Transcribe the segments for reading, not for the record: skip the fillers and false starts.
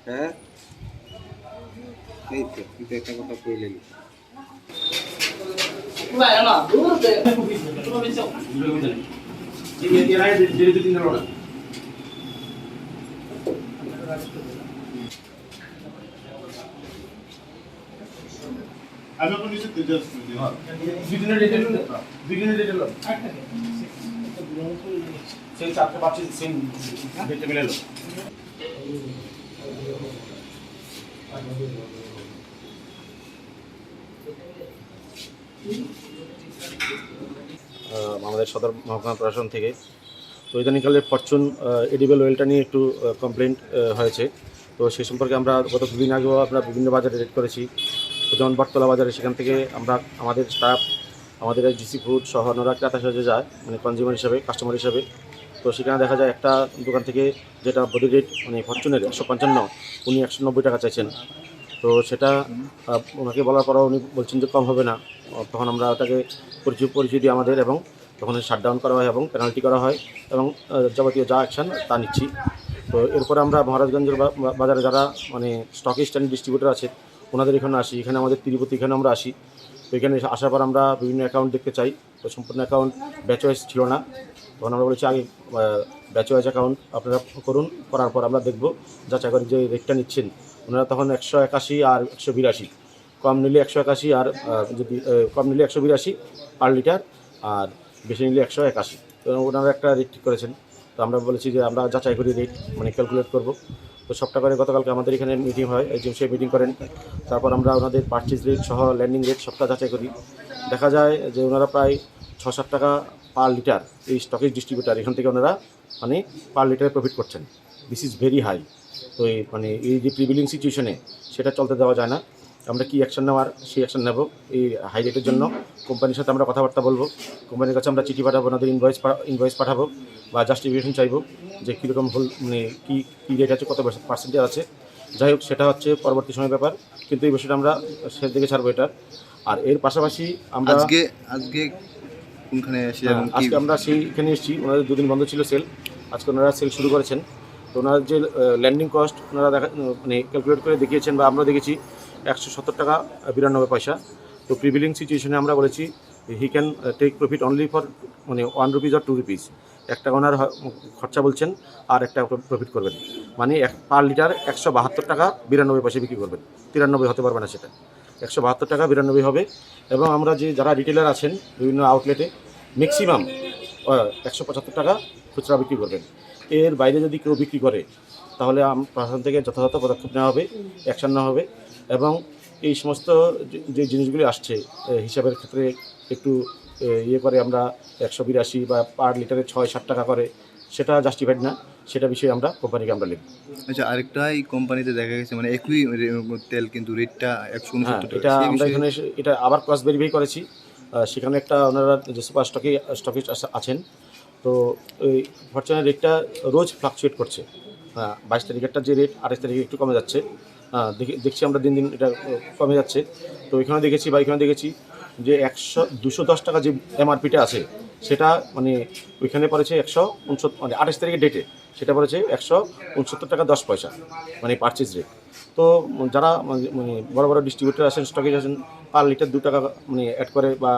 হ্যাঁ এই তো কিন্তু একটা কথা কইলেন আমি আপনার নিচে তেজ দুই দিনের ডিটেল সেই চারটে পাচ্ছি সেম ডেটে মিলে এলো। আমাদের সদর মহকুমা প্রশাসন থেকে তো ইদানিংকালে ফরচুন এডিবল অয়েলটা নিয়ে একটু কমপ্লেন্ট হয়েছে। তো সেই সম্পর্কে আমরা গত দুদিন আগেও আমরা বিভিন্ন বাজারে রেড করেছি। তো যেমন বটতলা বাজারে, সেখান থেকে আমরা আমাদের স্টাফ আমাদের জিসি ফুড সহ অন্যরা ক্রেতা সাজে যায়, মানে কনজিউমার হিসাবে, কাস্টমার হিসাবে। তো সেখানে দেখা যায় একটা দোকান থেকে যেটা বডি রেট মানে ফরচুনের 155, উনি 190 টাকা চাইছেন। তো সেটা ওনাকে বলার পরও উনি বলছেন যে কম হবে না। তখন আমরা ওটাকে পরিচয় দিই আমাদের, এবং তখন শাটডাউন করা হয় এবং পেনাল্টি করা হয় এবং যাবতীয় যা অ্যাকশান তা নিচ্ছি। তো এরপরে আমরা মহারাজগঞ্জের বাজারে যারা মানে স্টকিস্ট অ্যান্ড ডিস্ট্রিবিউটর আছে ওনাদের এখানে আসি, এখানে আমাদের তিরুপতি এখানে আমরা আসি। তো এখানে আসার পর আমরা বিভিন্ন অ্যাকাউন্ট দেখতে চাই। তো সম্পূর্ণ অ্যাকাউন্ট ব্যাচ ওয়াইজ ছিল না, তখন আমরা বলেছি আগে ব্যাচ ওয়াইজ অ্যাকাউন্ট আপনারা করুন, করার পর আমরা দেখব যাচাই করে যে রেটটা নিচ্ছেন। ওনারা তখন 181 আর 182, কম নিলে 181 আর যদি কম নিলে 182 পার লিটার, আর বেশি নিলে 181। তো ওনারা একটা রেট ঠিক করেছেন। তো আমরা বলেছি যে আমরা যাচাই করি রেট, মানে ক্যালকুলেট করব। তো সবটা করে গতকালকে আমাদের এখানে মিটিং হয়, এজেন্সি মিটিং করেন। তারপর আমরা ওনাদের পারচেজ রেট সহ ল্যান্ডিং রেট সবটা যাচাই করি। দেখা যায় যে ওনারা প্রায় 6-7 টাকা পার লিটার, এই স্টকেজ ডিস্ট্রিবিউটার এখান থেকে ওনারা মানে পার লিটারে প্রফিট করছেন। This is very high. তো এই মানে এই যে প্রিভিলিং সিচুয়েশনে সেটা চলতে দেওয়া যায় না। আমরা কি অ্যাকশন নেওয়ার সেই অ্যাকশন নেব। এই হাই রেটের জন্য কোম্পানির সাথে আমরা কথাবার্তা বলবো, কোম্পানির কাছে আমরা চিঠি পাঠাবো, ওনাদের ইনভয়েস পাঠাবো বা জাস্টিফিকেশন চাইবো যে কীরকম ভুল, মানে কী রেট আছে, কত পার্সেন্টেজ আছে। যাই হোক, সেটা হচ্ছে পরবর্তী সময় ব্যাপার, কিন্তু এই বিষয়টা আমরা শেষ দিকে ছাড়বো এটা। আর এর পাশাপাশি আমরা আজকে কোনখানে আজকে আমরা সেইখানে এসেছি। ওনাদের দুদিন বন্ধ ছিল সেল, আজকে ওনারা সেল শুরু করেছেন। তো ওনার যে ল্যান্ডিং কস্ট ওনারা মানে ক্যালকুলেট করে দেখিয়েছেন বা আমরা দেখেছি 170 টাকা 92 পয়সা। তো প্রিভিলিং সিচুয়েশনে আমরা বলেছি he can take profit only for মানে 1 রুপিজ আর 2 রুপিস। একটা ওনার খরচা বলছেন আর একটা প্রফিট করবেন, মানে পার লিটার 172 টাকা 92 পয়সা বিক্রি করবেন। 93 হতে পারবে না, সেটা 172 টাকা 92 হবে। এবং আমরা যে যারা রিটেলার আছেন বিভিন্ন আউটলেটে ম্যাক্সিমাম 175 টাকা খুচরা বিক্রি করবেন। এর বাইরে যদি কেউ বিক্রি করে তাহলে প্রশাসন থেকে যথাযথ পদক্ষেপ নেওয়া হবে, অ্যাকশান নেওয়া হবে। এবং এই সমস্ত যে জিনিসগুলি আসছে হিসাবের ক্ষেত্রে একটু ইয়ে করে আমরা 182 বা পার লিটারে 6-7 টাকা করে, সেটা জাস্টিফাইড না, সেটা বিষয়ে আমরা কোম্পানিকে আমরা লিখব। আচ্ছা, আরেকটা এই কোম্পানিতে দেখা গেছে মানে একই তেল কিন্তু রেটটা 169 টাকা। এটা আমরা এখানে এটা আবার ক্রস ভেরিফাই করেছি। সেখানে একটা ওনারা যে সুপার স্টকিস্ট আছেন, তো ওই ফরচুনের রেটটা রোজ ফ্লাকচুয়েট করছে। 22 তারিখেরটা যে রেট 28 তারিখে একটু কমে যাচ্ছে। দেখছি আমরা দিন দিন এটা কমে যাচ্ছে। তো এখানে দেখেছি যে 210 টাকা যে এমআরপিটা আছে সেটা মানে ওইখানে পড়েছে 169, মানে 28 তারিখের ডেটে সেটা পড়েছে 169 টাকা 10 পয়সা, মানে পারচেজ রেট। তো যারা মানে বড় বড় ডিস্ট্রিবিউটার আছেন, স্টকেজ আছেন, পার লিটার 2 টাকা মানে অ্যাড করে বা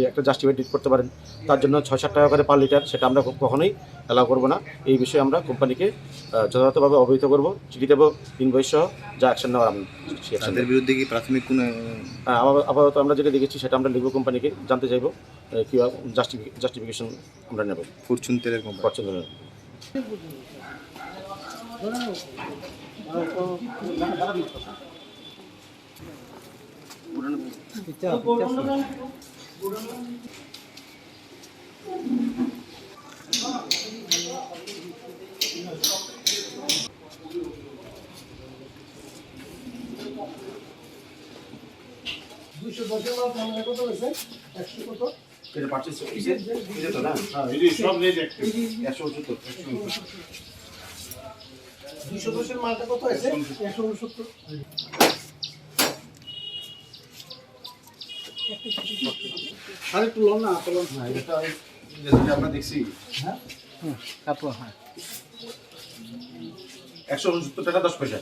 একটা জাস্টিফাইড করতে পারেন, তার জন্য 6-7 টাকা করে পার লিটার, সেটা আমরা কখনোই অ্যালাউ করবো না। এই বিষয়ে আমরা কোম্পানিকে যথাযথভাবে অবহিত করবো, চিঠি দেবো, ইনভয়েস সহ যা অ্যাকশন নেওয়ার আমি তাদের বিরুদ্ধে কি প্রাথমিক কোনো আপাতত আমরা যেটা দেখেছি সেটা আমরা লিখবো, কোম্পানিকে জানতে চাইবো কীভাবে জাস্টিফিকেশন আমরা নেব ফরচুন তেলের কোম্পানি। ফরচুন 210 মাল তাহলে কত হয়েছে 100 কত এটা পারচেজ এটা তো না হ্যাঁ এই সব রেট এক 170 210 এর মালটা কত হয়েছে 169 আরে একটু লন না লন না এটা যেটা আমরা দেখছি হ্যাঁ তারপর হ্যাঁ 169 টাকা 10 পয়সা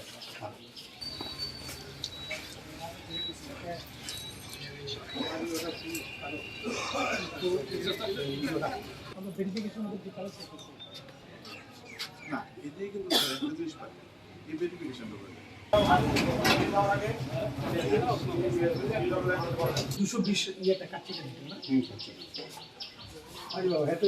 আমরা ভেরিফিকেশন করতে পারছি না এটাই কিন্তু জিনিস পাই এই ভেরিফিকেশনটা করে 220 ইয়েটা কাটছে না হুম আরে বাবা এত